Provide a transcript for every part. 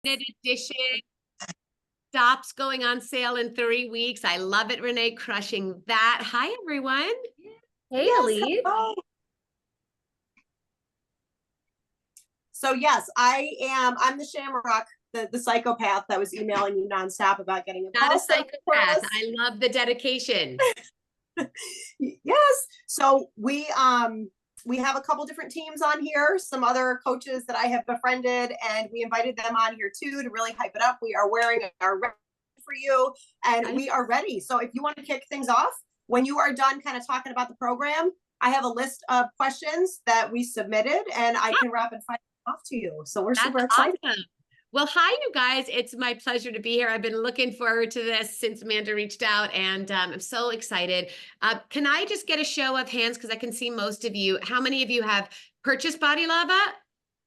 Edition stops going on sale in 3 weeks. I love it, Renee, crushing that. Hi, everyone. Hey, Yes, Elise. hello. So yes, I'm the Shamrock, the psychopath that was emailing you nonstop about getting a Not a call psychopath. I love the dedication. Yes. So we have a couple different teams on here, some other coaches that I have befriended, and we invited them on here too to really hype it up. We are wearing our red for you, and we are ready. So if you want to kick things off, when you are done kind of talking about the program, I have a list of questions that we submitted, and I can rapid fire off to you. So we're super excited. Awesome. Well, hi, you guys. It's my pleasure to be here. I've been looking forward to this since Amanda reached out, and I'm so excited. Can I just get a show of hands, because I can see most of you. How many of you have purchased BODi Lava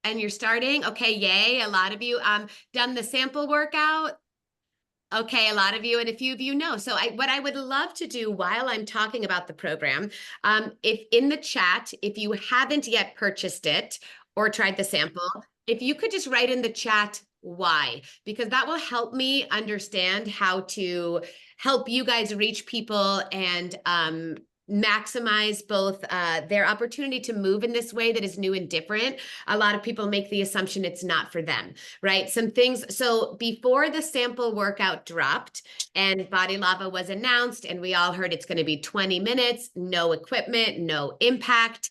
and you're starting? Okay, yay. A lot of you done the sample workout. Okay, a lot of you, and a few of you know. So what I would love to do while I'm talking about the program, if in the chat, if you haven't yet purchased it or tried the sample, if you could just write in the chat why, because that will help me understand how to help you guys reach people and maximize both their opportunity to move in this way that is new and different. A lot of people make the assumption it's not for them, right? Some things. So before the sample workout dropped and BODi Lava was announced, and we all heard it's going to be 20 minutes, no equipment, no impact.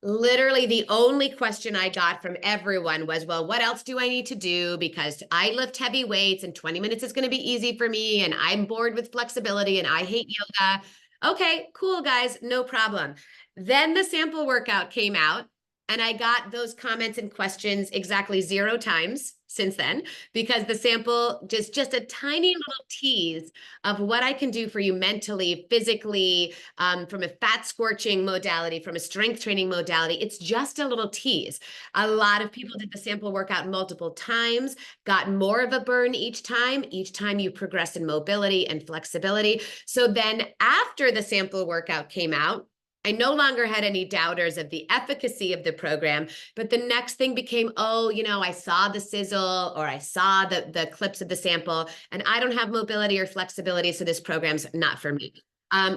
Literally the only question I got from everyone was, well, what else do I need to do? Because I lift heavy weights and 20 minutes is going to be easy for me. And I'm bored with flexibility and I hate yoga. Okay, cool, guys, no problem. Then the sample workout came out, and I got those comments and questions exactly 0 times since then, because the sample just a tiny little tease of what I can do for you mentally, physically, from a fat scorching modality, from a strength training modality. It's just a little tease. A lot of people did the sample workout multiple times, got more of a burn each time. Each time you progress in mobility and flexibility. So then after the sample workout came out, I no longer had any doubters of the efficacy of the program, but the next thing became, oh, I saw the sizzle, or I saw the clips of the sample, and I don't have mobility or flexibility, so this program's not for me.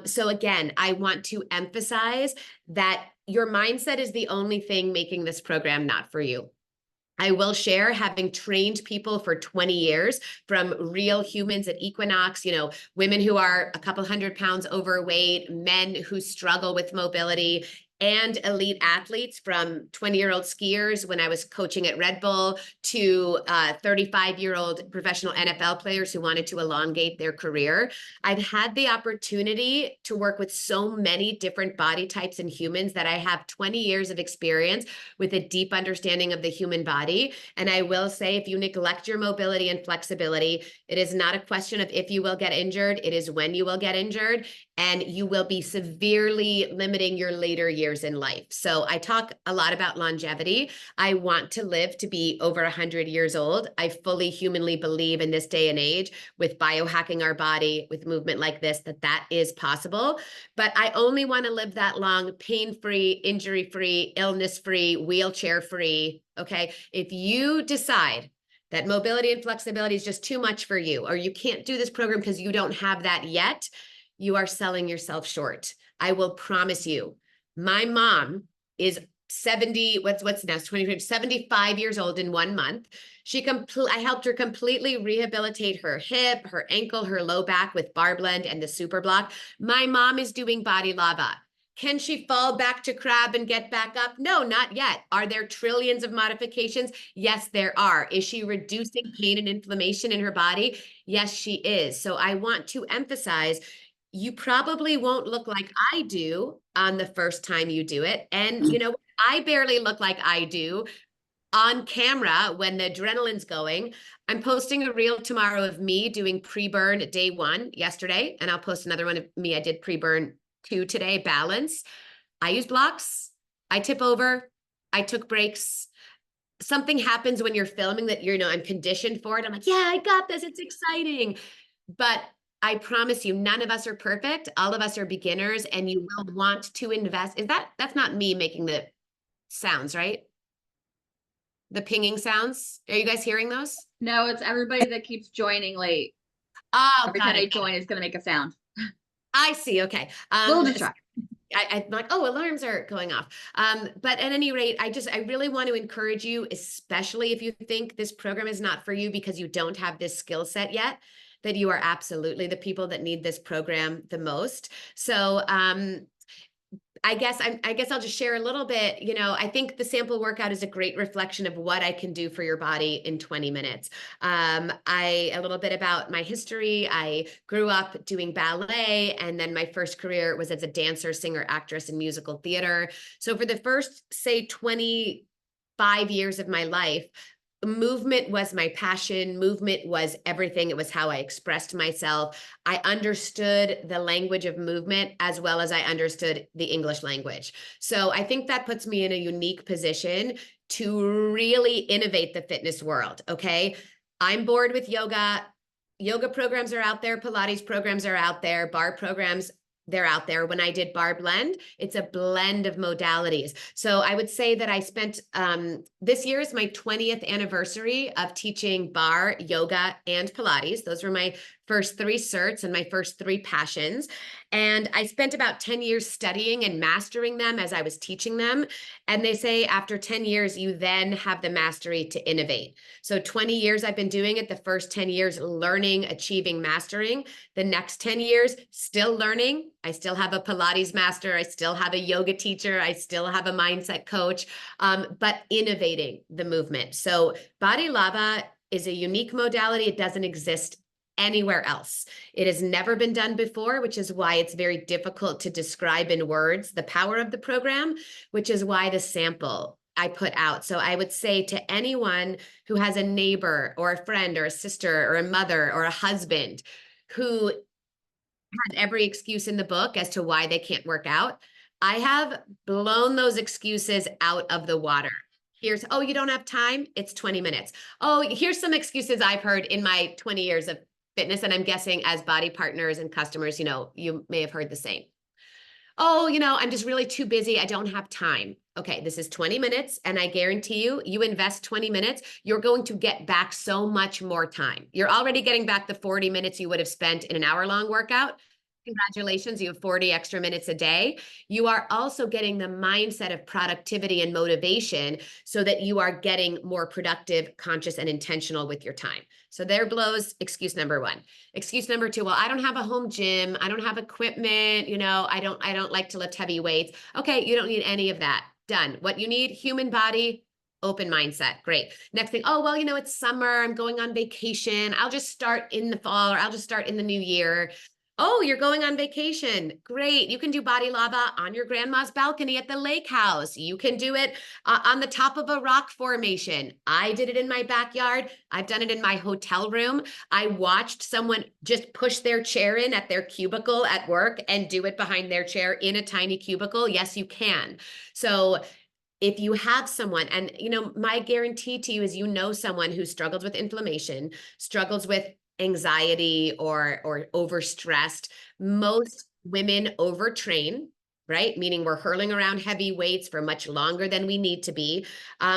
So again, I want to emphasize that your mindset is the only thing making this program not for you. I will share, having trained people for 20 years, from real humans at Equinox, women who are a couple 100 pounds overweight, men who struggle with mobility, and elite athletes, from 20-year-old skiers when I was coaching at Red Bull to 35-year-old professional NFL players who wanted to elongate their career. I've had the opportunity to work with so many different body types and humans that I have 20 years of experience with a deep understanding of the human body. And I will say, if you neglect your mobility and flexibility, it is not a question of if you will get injured, it is when you will get injured, and you will be severely limiting your later years in life. So I talk a lot about longevity. I want to live to be over 100 years old. I fully humanly believe in this day and age, with biohacking our body, with movement like this, that is possible. But I only want to live that long, pain-free, injury-free, illness-free, wheelchair-free, okay? If you decide that mobility and flexibility is just too much for you, or you can't do this program because you don't have that yet, you are selling yourself short. I will promise you. My mom is 70, what's now, 75 years old in 1 month. I helped her completely rehabilitate her hip, her ankle, her low back with bar blend and the super block. My mom is doing BODi Lava. Can she fall back to crab and get back up? No, not yet. Are there trillions of modifications? Yes, there are. Is she reducing pain and inflammation in her body? Yes, she is. So I want to emphasize, you probably won't look like I do on the first time you do it. And I barely look like I do on camera when the adrenaline's going. I'm posting a reel tomorrow of me doing pre-burn day 1 yesterday, and I'll post another one of me. I did pre-burn 2 today, balance. I use blocks. I tip over. I took breaks. Something happens when you're filming that I'm conditioned for it. I'm like, yeah, I got this. It's exciting. But I promise you, none of us are perfect. All of us are beginners, and you will want to invest. That's not me making the sounds, right? The pinging sounds. Are you guys hearing those? No, it's everybody that keeps joining late. Oh, Every got time they it. join, it's going to make a sound. I see. Okay. Little distract. I'm like, oh, alarms are going off. But at any rate, I really want to encourage you, especially if you think this program is not for you because you don't have this skill set yet, that you are absolutely the people that need this program the most. So, I guess I'll just share a little bit. I think the sample workout is a great reflection of what I can do for your body in 20 minutes. A little bit about my history. I grew up doing ballet, and then my first career was as a dancer, singer, actress in musical theater. So for the first, say, 25 years of my life, movement was my passion. Movement was everything. It was how I expressed myself. I understood the language of movement as well as I understood the English language. So I think that puts me in a unique position to really innovate the fitness world. Okay. I'm bored with yoga. Yoga programs are out there. Pilates programs are out there. Bar programs, they're out there. When I did Bar Blend, it's a blend of modalities. So I would say that I spent, this year is my 20th anniversary of teaching bar, yoga, and Pilates. Those were my first 3 certs and my first 3 passions. And I spent about 10 years studying and mastering them as I was teaching them. And they say after 10 years, you then have the mastery to innovate. So 20 years I've been doing it, the first 10 years learning, achieving, mastering. The next 10 years, still learning. I still have a Pilates master. I still have a yoga teacher. I still have a mindset coach, but innovating the movement. So BODi Lava is a unique modality. It doesn't exist anywhere else. It has never been done before, which is why it's very difficult to describe in words the power of the program, which is why the sample I put out. So I would say to anyone who has a neighbor or a friend or a sister or a mother or a husband who has every excuse in the book as to why they can't work out, I have blown those excuses out of the water. Here's, oh, you don't have time? It's 20 minutes. Oh, here's some excuses I've heard in my 20 years of fitness, and I'm guessing as BODi partners and customers, you may have heard the same. Oh, I'm just really too busy. I don't have time. Okay, this is 20 minutes, and I guarantee you invest 20 minutes, you're going to get back so much more time. You're already getting back the 40 minutes you would have spent in an hour-long workout. Congratulations, you have 40 extra minutes a day. You are also getting the mindset of productivity and motivation so that you are getting more productive, conscious, and intentional with your time. So there blows excuse number 1. Excuse number 2, well, I don't have a home gym. I don't have equipment. I don't like to lift heavy weights. Okay, you don't need any of that. Done. What you need, human body, open mindset. Great. Next thing, oh, well, it's summer. I'm going on vacation. I'll just start in the fall, or I'll just start in the new year. Oh, you're going on vacation. Great. You can do BODi Lava on your grandma's balcony at the lake house. You can do it on the top of a rock formation. I did it in my backyard. I've done it in my hotel room. I watched someone just push their chair in at their cubicle at work and do it behind their chair in a tiny cubicle. Yes, you can. So if you have someone, and my guarantee to you is someone who struggles with inflammation, struggles with anxiety or overstressed. Most women overtrain, right? Meaning we're hurling around heavy weights for much longer than we need to be.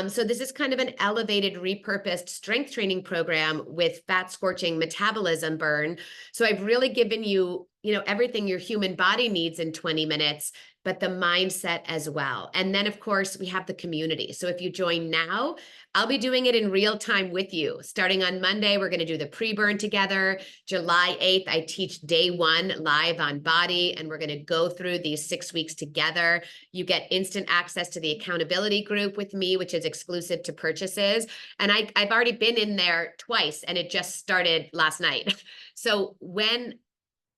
So this is kind of an elevated, repurposed strength training program with fat scorching metabolism burn. So I've really given you, everything your human body needs in 20 minutes, but the mindset as well. And then, of course, we have the community. So if you join now, I'll be doing it in real time with you. Starting on Monday, we're going to do the pre-burn together. July 8th, I teach day 1 live on BODi, and we're going to go through these 6 weeks together. You get instant access to the accountability group with me, which is exclusive to purchases. And I've already been in there twice, and it just started last night. So when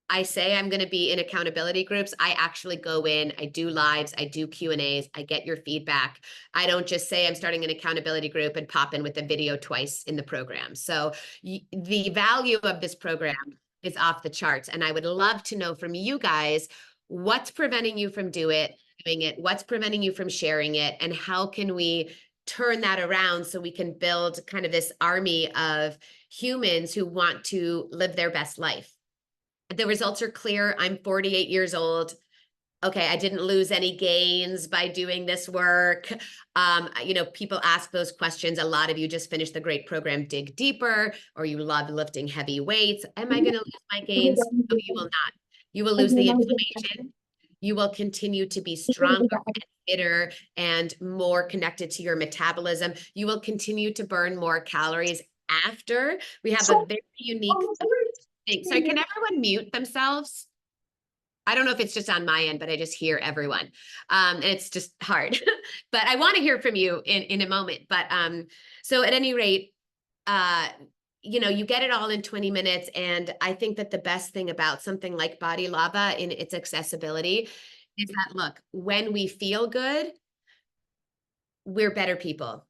I say I'm going to be in accountability groups, I actually go in, I do lives, I do Q&As, I get your feedback. I don't just say I'm starting an accountability group and pop in with a video twice in the program. So the value of this program is off the charts. And I would love to know from you guys, what's preventing you from doing it? What's preventing you from sharing it? And how can we turn that around so we can build kind of this army of humans who want to live their best life? The results are clear. I'm 48 years old. okay, I didn't lose any gains by doing this work. People ask those questions. A lot of you just finished the great program, Dig Deeper, or you love lifting heavy weights. Am I going to lose my gains? No, you will not. You will lose the inflammation. You will continue to be stronger and fitter and more connected to your metabolism. You will continue to burn more calories after. We have a very unique thing. Sorry, can everyone mute themselves? I don't know if it's just on my end, but I just hear everyone. And it's just hard. But I want to hear from you in a moment. But so at any rate, you get it all in 20 minutes. And I think that the best thing about something like BODi Lava in its accessibility is that, look, when we feel good, we're better people.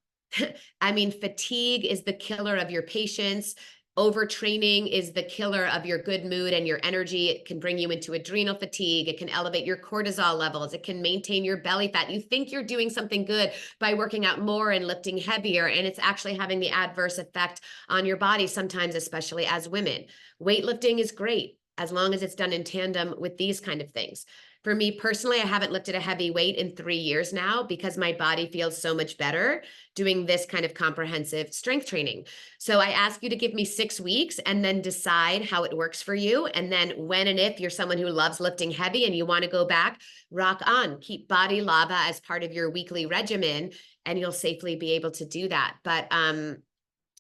I mean, fatigue is the killer of your patience. Overtraining is the killer of your good mood and your energy. It can bring you into adrenal fatigue. It can elevate your cortisol levels. It can maintain your belly fat. You think you're doing something good by working out more and lifting heavier, and it's actually having the adverse effect on your body sometimes, especially as women. Weightlifting is great as long as it's done in tandem with these kind of things. For me personally, I haven't lifted a heavy weight in 3 years now because my body feels so much better doing this kind of comprehensive strength training. So I ask you to give me 6 weeks and then decide how it works for you. And then when and if you're someone who loves lifting heavy and you want to go back, rock on. Keep BODi Lava as part of your weekly regimen, and you'll safely be able to do that. But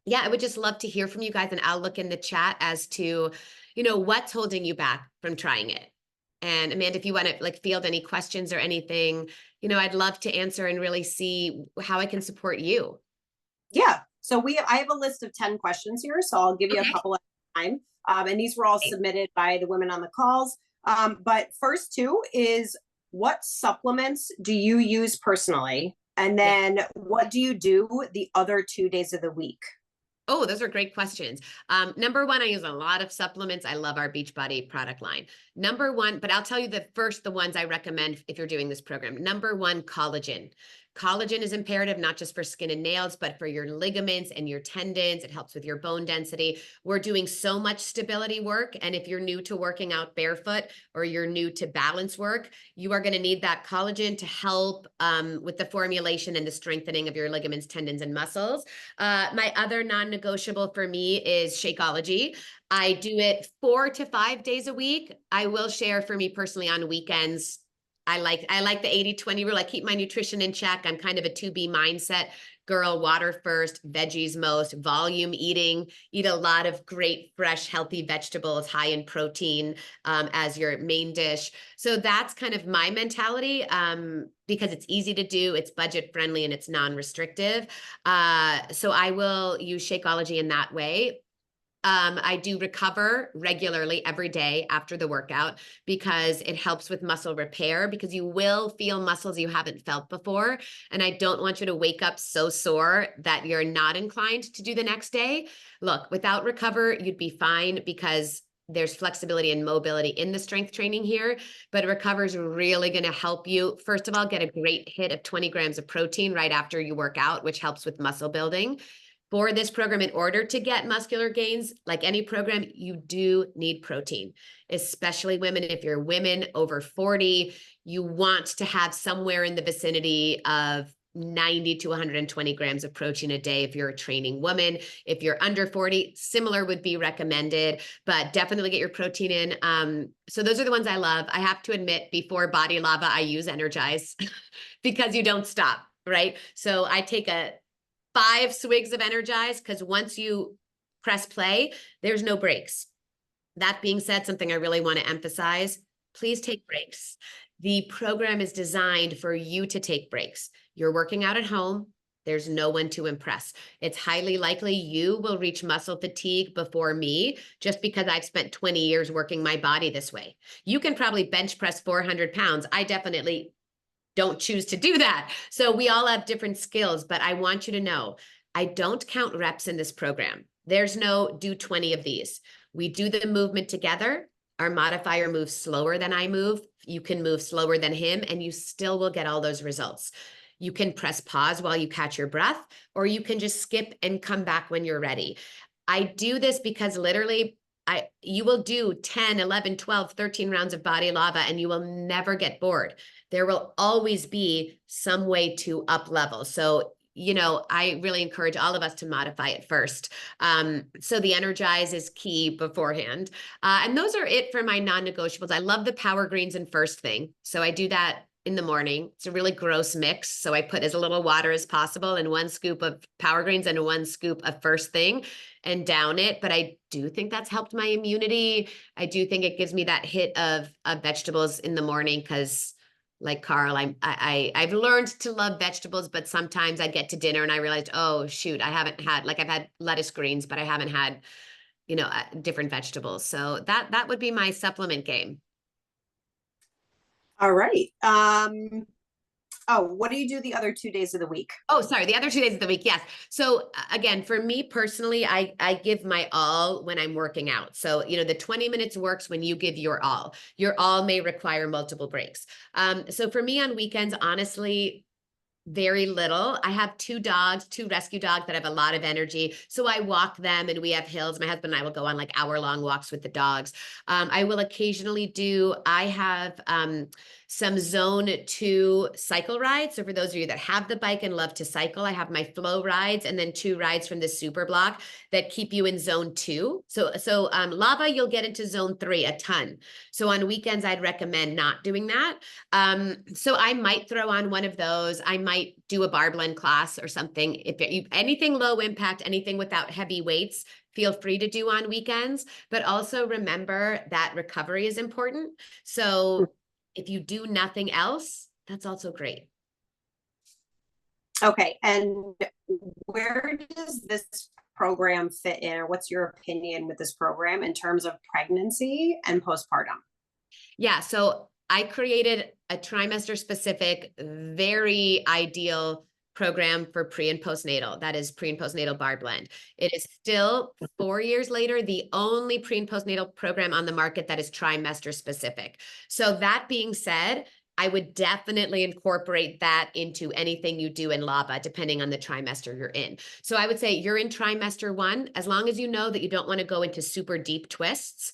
yeah, I would just love to hear from you guys, and I'll look in the chat as to, what's holding you back from trying it. And Amanda, if you want to field any questions or anything, I'd love to answer and really see how I can support you. Yeah. So I have a list of 10 questions here, so I'll give you a couple at a time. And these were all submitted by the women on the calls. But first two is, what supplements do you use personally? And then what do you do the other 2 days of the week? Oh, those are great questions. Number one, I use a lot of supplements. I love our Beachbody product line. Number one, but I'll tell you the ones I recommend if you're doing this program. Number one, collagen. Collagen is imperative, not just for skin and nails, but for your ligaments and your tendons. It helps with your bone density. We're doing so much stability work. And if you're new to working out barefoot or you're new to balance work, you are going to need that collagen to help with the formulation and the strengthening of your ligaments, tendons, and muscles. My other non-negotiable for me is Shakeology. I do it 4 to 5 days a week. I will share, for me personally, on weekends, I like the 80-20 rule. I keep my nutrition in check. I'm kind of a 2B mindset girl. Water first, veggies most, volume eating, eat a lot of great, fresh, healthy vegetables, high in protein as your main dish. So that's kind of my mentality because it's easy to do, it's budget friendly, and it's non-restrictive. So I will use Shakeology in that way. I do recover regularly every day after the workout because it helps with muscle repair, because you will feel muscles you haven't felt before. And I don't want you to wake up so sore that you're not inclined to do the next day. Look, without recover, you'd be fine because there's flexibility and mobility in the strength training here, but recover is really going to help you, first of all, get a great hit of 20 grams of protein right after you work out, which helps with muscle building. For this program, in order to get muscular gains, like any program, you do need protein, especially women. If you're women over 40, you want to have somewhere in the vicinity of 90 to 120 grams of protein a day if you're a training woman. If you're under 40, similar would be recommended, but definitely get your protein in. So those are the ones I love. I have to admit, before BODi Lava, I use Energize because you don't stop, right? So I take 5 swigs of Energize, because once you press play, there's no breaks. That being said, something I really want to emphasize, please take breaks. The program is designed for you to take breaks. You're working out at home. There's no one to impress. It's highly likely you will reach muscle fatigue before me, just because I've spent 20 years working my body this way. You can probably bench press 400 pounds. I definitely don't choose to do that. So we all have different skills, but I want you to know, I don't count reps in this program. There's no do 20 of these. We do the movement together. Our modifier moves slower than I move. You can move slower than him, and you still will get all those results. You can press pause while you catch your breath, or you can just skip and come back when you're ready. I do this because literally you will do 10, 11, 12, 13 rounds of BODi lava and you will never get bored. There will always be some way to up level. So, you know, I really encourage all of us to modify it first. So the energize is key beforehand. And those are it for my non-negotiables. I love the power greens and first thing. So I do that in the morning. It's a really gross mix. So I put as little water as possible and 1 scoop of power greens and 1 scoop of first thing and down it. But I do think that's helped my immunity. I do think it gives me that hit of vegetables in the morning because like Carl, I've learned to love vegetables, but sometimes I get to dinner and I realized, oh shoot, I haven't had, like I've had lettuce greens, but I haven't had, you know, different vegetables. So that would be my supplement game. All right. Oh, what do you do the other 2 days of the week? Oh, sorry, the other 2 days of the week. Yes. So again, for me personally, I give my all when I'm working out. So, you know, the 20 minutes works when you give your all. Your all may require multiple breaks. So for me on weekends, honestly, very little. I have 2 dogs, 2 rescue dogs that have a lot of energy. So I walk them and we have hills. My husband and I will go on like hour-long walks with the dogs. I will occasionally I have some zone 2 cycle rides. So for those of you that have the bike and love to cycle, I have my flow rides and then 2 rides from the super block that keep you in zone 2. So lava, you'll get into zone 3 a ton. So on weekends, I'd recommend not doing that. So I might throw on one of those. I might do a bar blend class or something. If you, anything low impact, anything without heavy weights, feel free to do on weekends, but also remember that recovery is important. So if you do nothing else, that's also great. Okay. And where does this program fit in, or what's your opinion with this program in terms of pregnancy and postpartum? Yeah. So I created a trimester specific, very ideal program for pre and postnatal. That is pre and postnatal bar blend. It is still 4 years later, the only pre and postnatal program on the market that is trimester specific. So that being said, I would definitely incorporate that into anything you do in LABA, depending on the trimester you're in. So I would say you're in trimester 1, as long as you know that you don't want to go into super deep twists.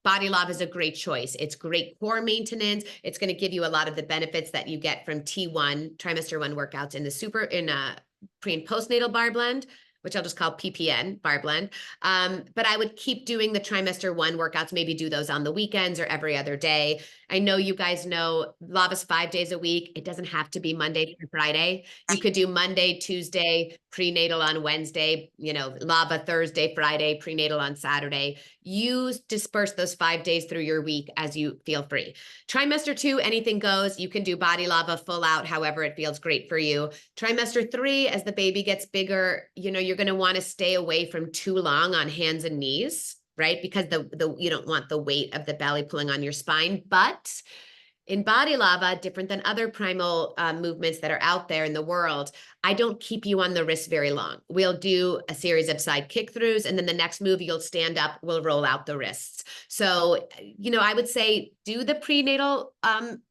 BODi Lava is a great choice. It's great core maintenance. It's going to give you a lot of the benefits that you get from T1, trimester 1 workouts in the pre and postnatal bar blend, which I'll just call PPN bar blend. But I would keep doing the trimester 1 workouts, maybe do those on the weekends or every other day. I know you guys know Lava's 5 days a week. It doesn't have to be Monday through Friday. You could do Monday, Tuesday, prenatal on Wednesday, you know, Lava Thursday, Friday, prenatal on Saturday. You disperse those 5 days through your week as you feel free. Trimester 2, anything goes. You can do BODi Lava full out, however it feels great for you. Trimester 3, as the baby gets bigger, you know, you're going to want to stay away from too long on hands and knees, right? Because you don't want the weight of the belly pulling on your spine. But in BODi Lava, different than other primal movements that are out there in the world, I don't keep you on the wrist very long. We'll do a series of side kick throughs, and then the next move, you'll stand up, we'll roll out the wrists. So, you know, I would say do the prenatal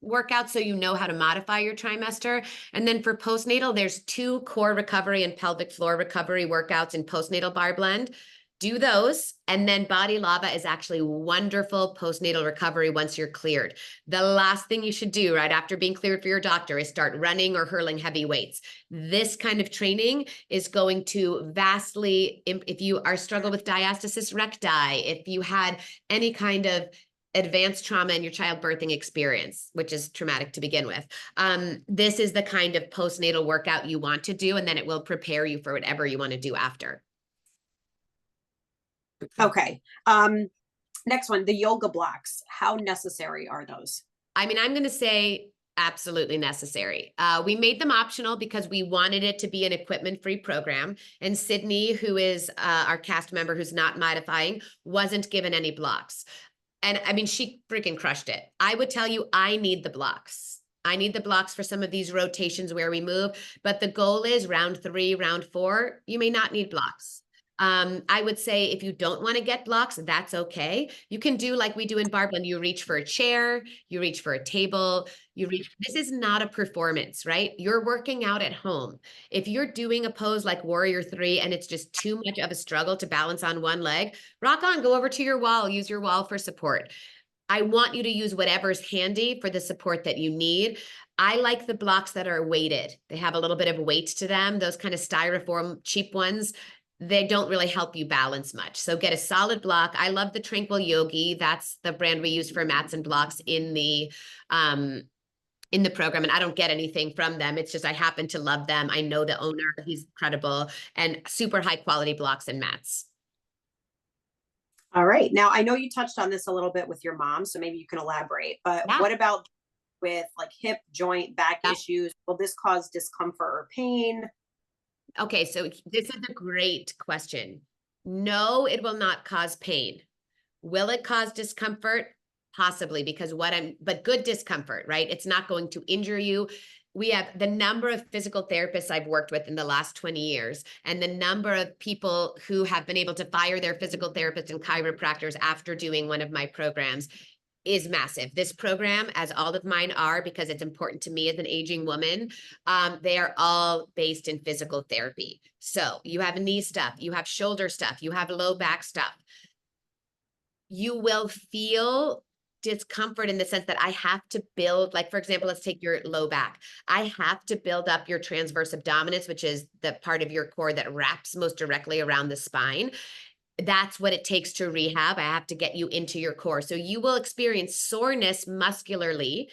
workout so you know how to modify your trimester. And then for postnatal, there's 2 core recovery and pelvic floor recovery workouts in postnatal bar blend. Do those, and then BODi Lava is actually wonderful postnatal recovery once you're cleared. The last thing you should do right after being cleared for your doctor is start running or hurling heavy weights. This kind of training is going to vastly, if you are struggling with diastasis recti, if you had any kind of advanced trauma in your childbirthing experience, which is traumatic to begin with. This is the kind of postnatal workout you want to do, and then it will prepare you for whatever you want to do after. Okay. Next one, the yoga blocks. How necessary are those? I mean, I'm going to say absolutely necessary. We made them optional because we wanted it to be an equipment-free program. And Sydney, who is our cast member who's not modifying, wasn't given any blocks. And I mean, she freaking crushed it. I would tell you, I need the blocks. I need the blocks for some of these rotations where we move. But the goal is round 3, round 4, you may not need blocks. I would say if you don't want to get blocks, that's okay. You can do like we do in barbell. You reach for a chair, you reach for a table, you reach. This is not a performance, right? You're working out at home. If you're doing a pose like Warrior 3 and it's just too much of a struggle to balance on one leg, rock on, go over to your wall, use your wall for support. I want you to use whatever's handy for the support that you need. I like the blocks that are weighted. They have a little bit of weight to them. Those kind of styrofoam cheap ones, they don't really help you balance much. So get a solid block. I love the Tranquil Yogi. That's the brand we use for mats and blocks in the program. And I don't get anything from them. It's just I happen to love them. I know the owner, he's incredible, and super high quality blocks and mats. All right. Now, I know you touched on this a little bit with your mom, so maybe you can elaborate, but Yeah. what about with like hip, joint, back issues? Will this cause discomfort or pain? Okay, so this is a great question. No, it will not cause pain. Will it cause discomfort? Possibly, because but good discomfort, right? It's not going to injure you. We have the number of physical therapists I've worked with in the last 20 years, and the number of people who have been able to fire their physical therapists and chiropractors after doing one of my programs is massive. This program, as all of mine are, because it's important to me as an aging woman, they are all based in physical therapy. So you have knee stuff, you have shoulder stuff, you have low back stuff. You will feel discomfort in the sense that I have to build, like, for example, let's take your low back. I have to build up your transverse abdominis, which is the part of your core that wraps most directly around the spine. That's what it takes to rehab. I have to get you into your core. So you will experience soreness muscularly,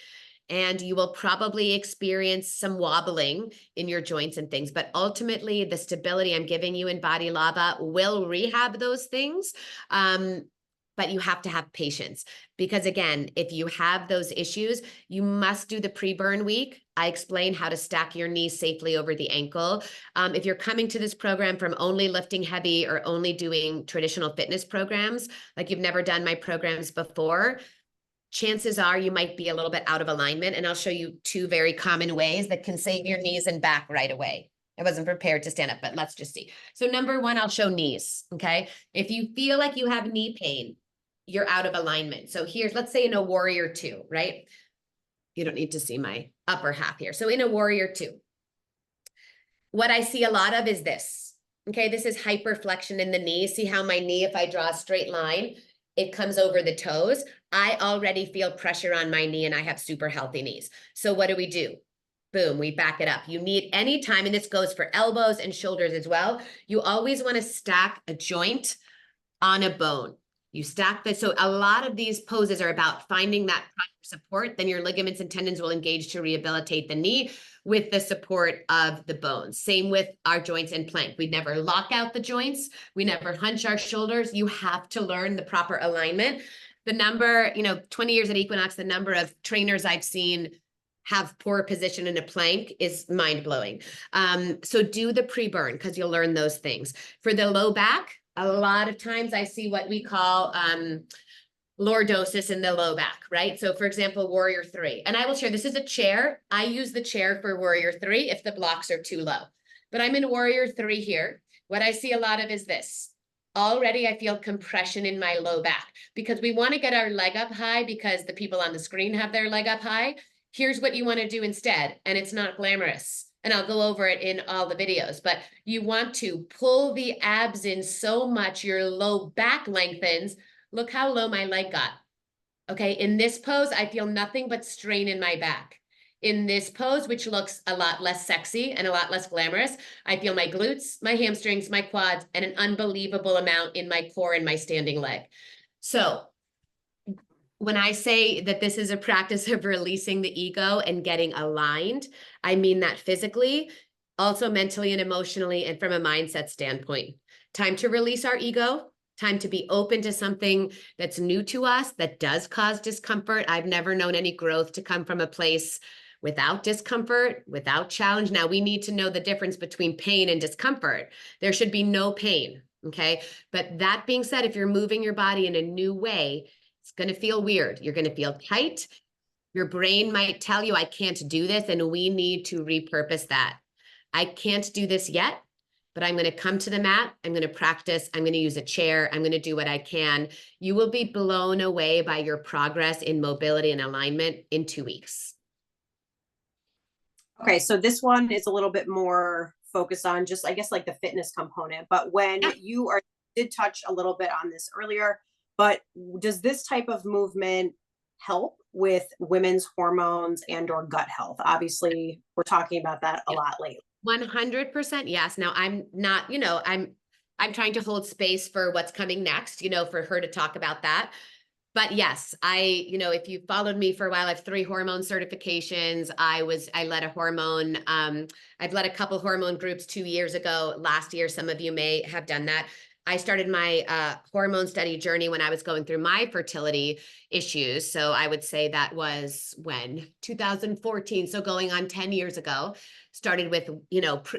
and you will probably experience some wobbling in your joints and things. But ultimately, the stability I'm giving you in BODi Lava will rehab those things. But you have to have patience, because again, if you have those issues, you must do the pre-burn week. I explain how to stack your knees safely over the ankle. If you're coming to this program from only lifting heavy or only doing traditional fitness programs, like you've never done my programs before, chances are you might be a little bit out of alignment. And I'll show you 2 very common ways that can save your knees and back right away. I wasn't prepared to stand up, but let's just see. So number 1, I'll show knees, okay? If you feel like you have knee pain, you're out of alignment. So here's, let's say in a Warrior 2, right? You don't need to see my upper half here. So in a Warrior 2, what I see a lot of is this, okay? This is hyperflexion in the knee. See how my knee, if I draw a straight line, it comes over the toes. I already feel pressure on my knee and I have super healthy knees. So what do? Boom, we back it up. You need any time, and this goes for elbows and shoulders as well. You always want to stack a joint on a bone. You stack this. So a lot of these poses are about finding that support. Then your ligaments and tendons will engage to rehabilitate the knee with the support of the bones. Same with our joints and plank. We never lock out the joints. We never hunch our shoulders. You have to learn the proper alignment. The number, 20 years at Equinox, the number of trainers I've seen have poor position in a plank is mind-blowing. So do the pre-burn, because you'll learn those things. For the low back, a lot of times I see what we call lordosis in the low back, right? So for example, Warrior 3, and I will share, this is a chair. I use the chair for Warrior 3 if the blocks are too low, but I'm in Warrior 3 here. What I see a lot of is this. Already I feel compression in my low back, because we want to get our leg up high because the people on the screen have their leg up high. Here's what you want to do instead, and it's not glamorous. And I'll go over it in all the videos, but you want to pull the abs in so much your low back lengthens. Look how low my leg got. Okay, in this pose, I feel nothing but strain in my back. In this pose, which looks a lot less sexy and a lot less glamorous, I feel my glutes, my hamstrings, my quads, and an unbelievable amount in my core and my standing leg. So when I say that this is a practice of releasing the ego and getting aligned, I mean that physically, also mentally and emotionally, and from a mindset standpoint. Time to release our ego, time to be open to something that's new to us, that does cause discomfort. I've never known any growth to come from a place without discomfort, without challenge. Now we need to know the difference between pain and discomfort. There should be no pain, okay? But that being said, if you're moving your body in a new way, it's going to feel weird. You're going to feel tight. Your brain might tell you, I can't do this. And we need to repurpose that. I can't do this yet. but I'm going to come to the mat. I'm going to practice. I'm going to use a chair. I'm going to do what I can. You will be blown away by your progress in mobility and alignment in 2 weeks. Okay, so this one is a little bit more focused on just, I guess, like the fitness component. But when you did touch a little bit on this earlier, but does this type of movement help with women's hormones and or gut health? Obviously, we're talking about that a lot lately. 100% yes. Now I'm not, I'm trying to hold space for what's coming next, for her to talk about that. But yes, if you followed me for a while, I have 3 hormone certifications. I led a hormone, I've led a couple hormone groups 2 years ago. Last year, some of you may have done that. I started my hormone study journey when I was going through my fertility issues. So I would say that was when 2014. So going on 10 years ago, started with,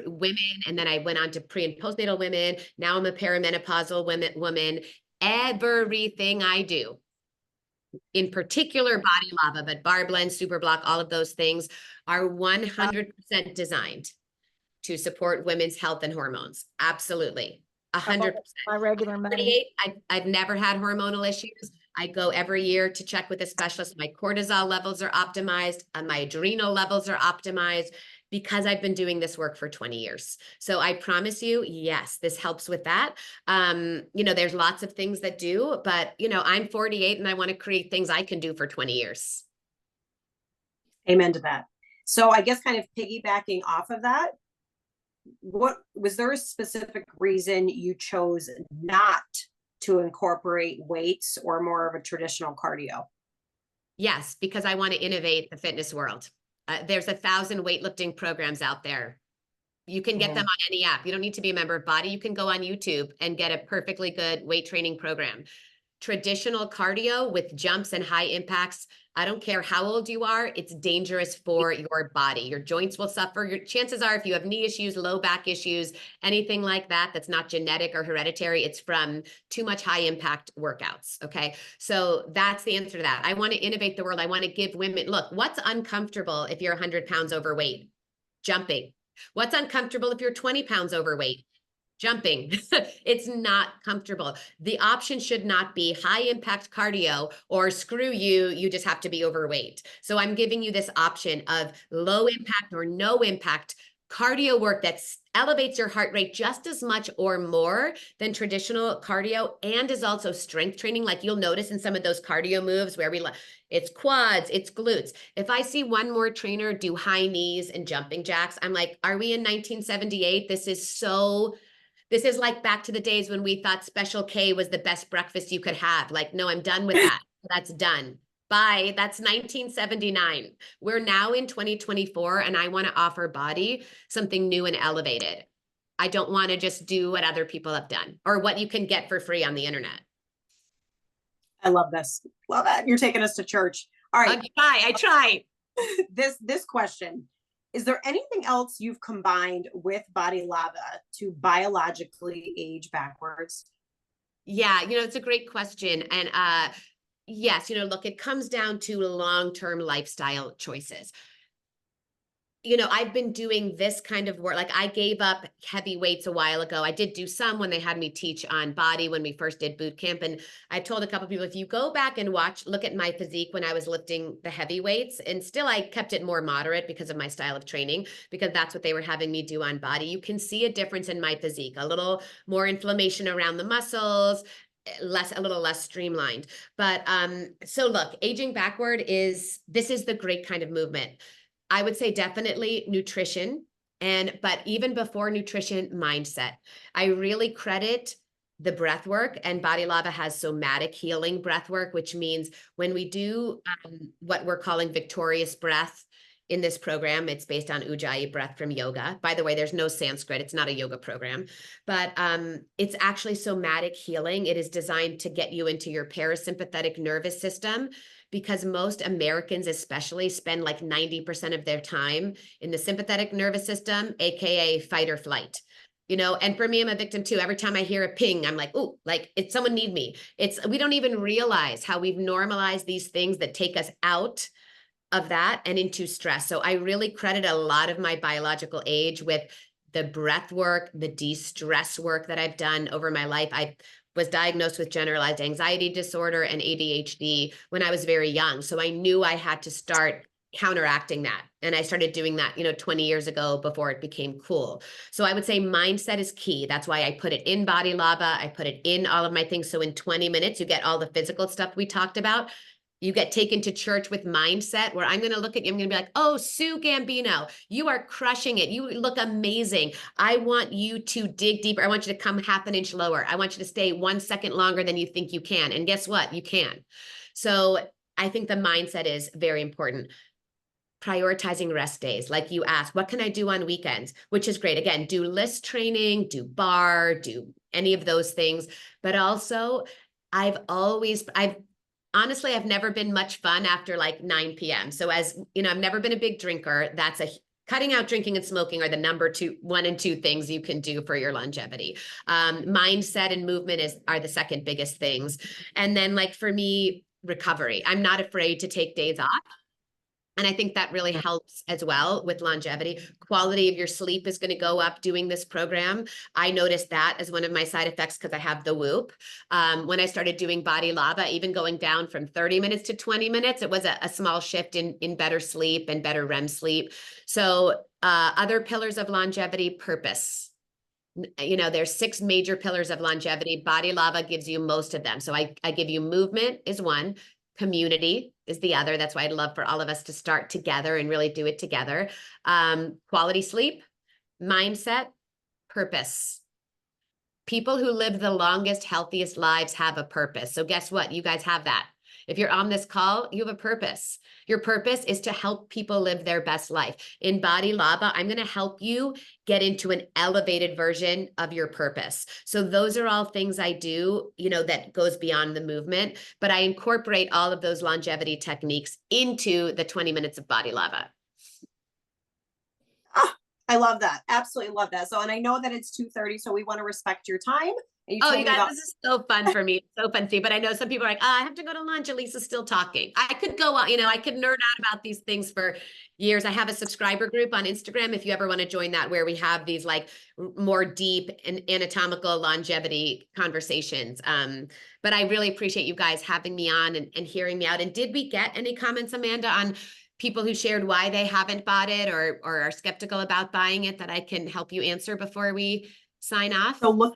women. And then I went on to pre and postnatal women. Now I'm a perimenopausal woman. Everything I do, in particular BODi Lava, but Bar Blend, Super Block, all of those things are 100% designed to support women's health and hormones. Absolutely. 100%. My regular money. I've never had hormonal issues. I go every year to check with a specialist. My cortisol levels are optimized. My adrenal levels are optimized because I've been doing this work for 20 years. So I promise you, yes, this helps with that. There's lots of things that do, but I'm 48 and I want to create things I can do for 20 years. Amen to that. So I guess kind of piggybacking off of that, was there a specific reason you chose not to incorporate weights or more of a traditional cardio? Yes, because I want to innovate the fitness world. There's 1,000 weightlifting programs out there. You can get them on any app. You don't need to be a member of BODi. You can go on YouTube and get a perfectly good weight training program. Traditional cardio with jumps and high impacts, I don't care how old you are, it's dangerous for your body. Your joints will suffer. Your chances are, if you have knee issues, low back issues, anything like that, that's not genetic or hereditary, it's from too much high impact workouts. Okay. So that's the answer to that. I want to innovate the world. I want to give women, look, what's uncomfortable if you're 100 pounds overweight? Jumping. What's uncomfortable if you're 20 pounds overweight? Jumping. It's not comfortable. The option should not be high impact cardio or screw you, you just have to be overweight. So I'm giving you this option of low impact or no impact cardio work that elevates your heart rate just as much or more than traditional cardio, and is also strength training. Like you'll notice in some of those cardio moves where it's quads, it's glutes. If I see one more trainer do high knees and jumping jacks, I'm like, are we in 1978? This is like back to the days when we thought Special K was the best breakfast you could have. Like, no, I'm done with that. That's done. Bye. That's 1979. We're now in 2024, and I want to offer BODi something new and elevated. I don't want to just do what other people have done or what you can get for free on the internet. I love this. Love that. You're taking us to church. All right. I try. This question. Is there anything else you've combined with BODi Lava to biologically age backwards? Yeah, it's a great question. And yes, look, it comes down to long-term lifestyle choices. I've been doing this kind of work. Like I gave up heavy weights a while ago. I did do some when they had me teach on BODi when we first did boot camp. And I told a couple of people, if you go back and look at my physique when I was lifting the heavy weights, and still I kept it more moderate because of my style of training, because that's what they were having me do on BODi. You can see a difference in my physique, a little more inflammation around the muscles, a little less streamlined. But so look, aging backward is the great kind of movement. I would say definitely nutrition, but even before nutrition, mindset. I really credit the breath work, and BODi Lava has somatic healing breath work, which means when we do what we're calling victorious breath in this program, it's based on Ujjayi breath from yoga. By the way, there's no Sanskrit. It's not a yoga program, but it's actually somatic healing. It is designed to get you into your parasympathetic nervous system, because most Americans especially spend like 90% of their time in the sympathetic nervous system, AKA fight or flight. And for me, I'm a victim too. Every time I hear a ping, I'm like, oh, like it's someone need me. We don't even realize how we've normalized these things that take us out of that and into stress. So I really credit a lot of my biological age with the breath work, the de-stress work that I've done over my life. I was diagnosed with generalized anxiety disorder and ADHD when I was very young. So I knew I had to start counteracting that. And I started doing that, 20 years ago before it became cool. So I would say mindset is key. That's why I put it in BODi LAVA. I put it in all of my things. So in 20 minutes, you get all the physical stuff we talked about. You get taken to church with mindset, where I'm going to look at you. I'm going to be like, oh, Sue Gambino, you are crushing it. You look amazing. I want you to dig deeper. I want you to come half an inch lower. I want you to stay 1 second longer than you think you can. And guess what? You can. So I think the mindset is very important. Prioritizing rest days. Like you asked, what can I do on weekends? Which is great. Again, do list training, do bar, do any of those things. But also, honestly, I've never been much fun after like 9 p.m. So as you know, I've never been a big drinker. Cutting out drinking and smoking are the one and two things you can do for your longevity. Mindset and movement are the second biggest things. And then like for me, recovery. I'm not afraid to take days off. And I think that really helps as well with longevity. Quality of your sleep is going to go up doing this program. I noticed that as one of my side effects because I have the whoop. When I started doing BODi LAVA, even going down from 30 minutes to 20 minutes, it was a small shift in better sleep and better REM sleep. So other pillars of longevity, purpose. There's 6 major pillars of longevity. BODi LAVA gives you most of them. So I give you movement is one. Community is the other. That's why I'd love for all of us to start together and really do it together. Quality sleep, mindset, purpose. People who live the longest, healthiest lives have a purpose. So guess what? You guys have that. If you're on this call, you have a purpose. Your purpose is to help people live their best life. In BODi LAVA, I'm going to help you get into an elevated version of your purpose. So those are all things I do, that goes beyond the movement, but I incorporate all of those longevity techniques into the 20 minutes of BODi LAVA. I love that. Absolutely love that. So, and I know that it's 2:30, so we want to respect your time. You guys, this is so fun for me. It's so fun to see. But I know some people are like, I have to go to lunch. Elise is still talking. I could go on, I could nerd out about these things for years. I have a subscriber group on Instagram if you ever want to join that, where we have these like more deep and anatomical longevity conversations. But I really appreciate you guys having me on and hearing me out. And did we get any comments, Amanda, on people who shared why they haven't bought it or are skeptical about buying it that I can help you answer before we sign off? So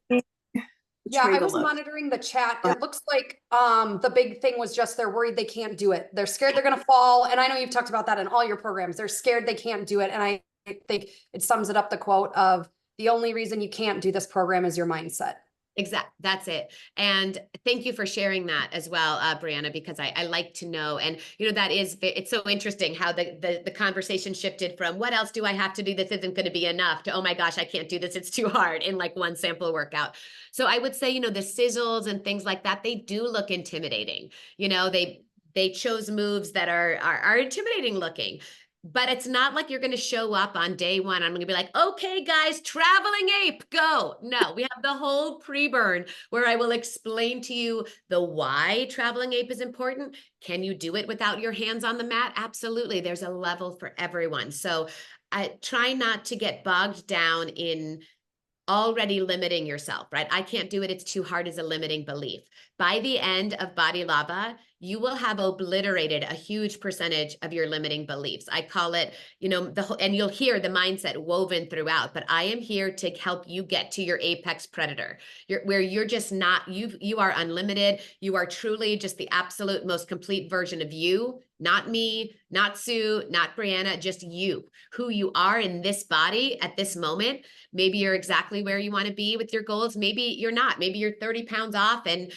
yeah, I was monitoring the chat. It looks like the big thing was just they're worried they can't do it. They're scared they're going to fall. And I know you've talked about that in all your programs. They're scared they can't do it. And I think it sums it up, the quote of the only reason you can't do this program is your mindset. Exactly. That's it. And thank you for sharing that as well, Brianna, because I like to know. And, it's so interesting how the conversation shifted from what else do I have to do? This isn't going to be enough to, oh my gosh, I can't do this. It's too hard in like one sample workout. So I would say, the sizzles and things like that, they do look intimidating. They chose moves that are intimidating looking. But it's not like you're going to show up on day one. I'm going to be like, okay, guys, traveling ape, go. No, we have the whole pre-burn where I will explain to you the why traveling ape is important. Can you do it without your hands on the mat? Absolutely. There's a level for everyone. So I try not to get bogged down in already limiting yourself, right? I can't do it. It's too hard as a limiting belief. By the end of BODi LAVA, you will have obliterated a huge percentage of your limiting beliefs. I call it, and you'll hear the mindset woven throughout, but I am here to help you get to your apex predator, where you're just not, you are unlimited. You are truly just the absolute most complete version of you, not me, not Sue, not Brianna, just you, who you are in this body at this moment. Maybe you're exactly where you want to be with your goals. Maybe you're not. Maybe you're 30 pounds off and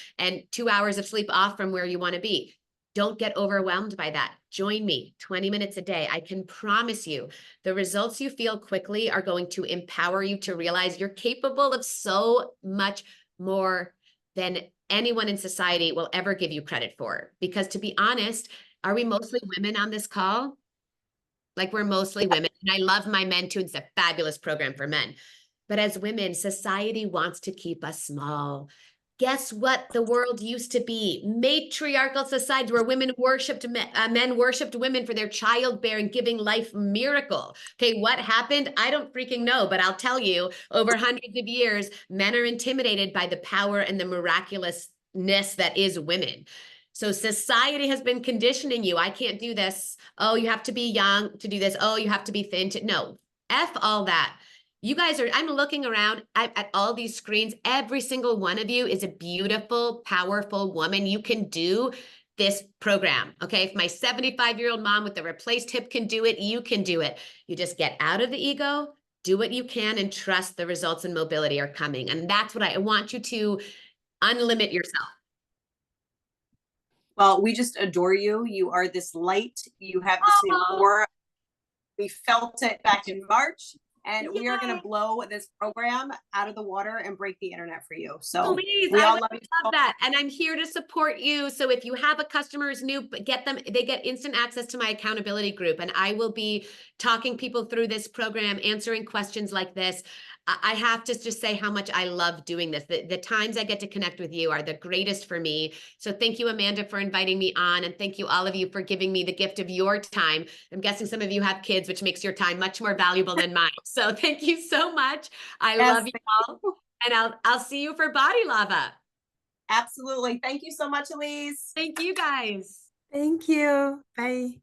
2 hours of sleep off from where you want to be. Don't get overwhelmed by that. Join me 20 minutes a day. I can promise you the results you feel quickly are going to empower you to realize you're capable of so much more than anyone in society will ever give you credit for. Because to be honest, are we mostly women on this call? Like we're mostly women. And I love my men too. It's a fabulous program for men. But as women, society wants to keep us small. Guess what the world used to be? Matriarchal societies where women worshipped men worshipped women for their childbearing, giving life miracle. Okay, what happened? I don't freaking know, but I'll tell you, over hundreds of years, men are intimidated by the power and the miraculousness that is women. So society has been conditioning you. I can't do this. Oh, you have to be young to do this. Oh, you have to be thin to, no, F all that. You guys are, I'm looking around at all these screens. Every single one of you is a beautiful, powerful woman. You can do this program. Okay. If my 75-year-old mom with the replaced hip can do it, you can do it. You just get out of the ego, do what you can, and trust the results and mobility are coming. And that's what I want you to unlimit yourself. Well, we just adore you. You are this light. You have the same aura. We felt it back in March. And we are going to blow this program out of the water and break the internet for you. So please, we I all would love that. And I'm here to support you. So if you have a customer who's new, get them, they get instant access to my accountability group. And I will be talking people through this program, answering questions like this. I have to just say how much I love doing this. The times I get to connect with you are the greatest for me. So thank you, Amanda, for inviting me on. And thank you, all of you, for giving me the gift of your time. I'm guessing some of you have kids, which makes your time much more valuable than mine. So thank you so much. I love you all. And I'll see you for BODi Lava. Absolutely. Thank you so much, Elise. Thank you, guys. Thank you. Bye.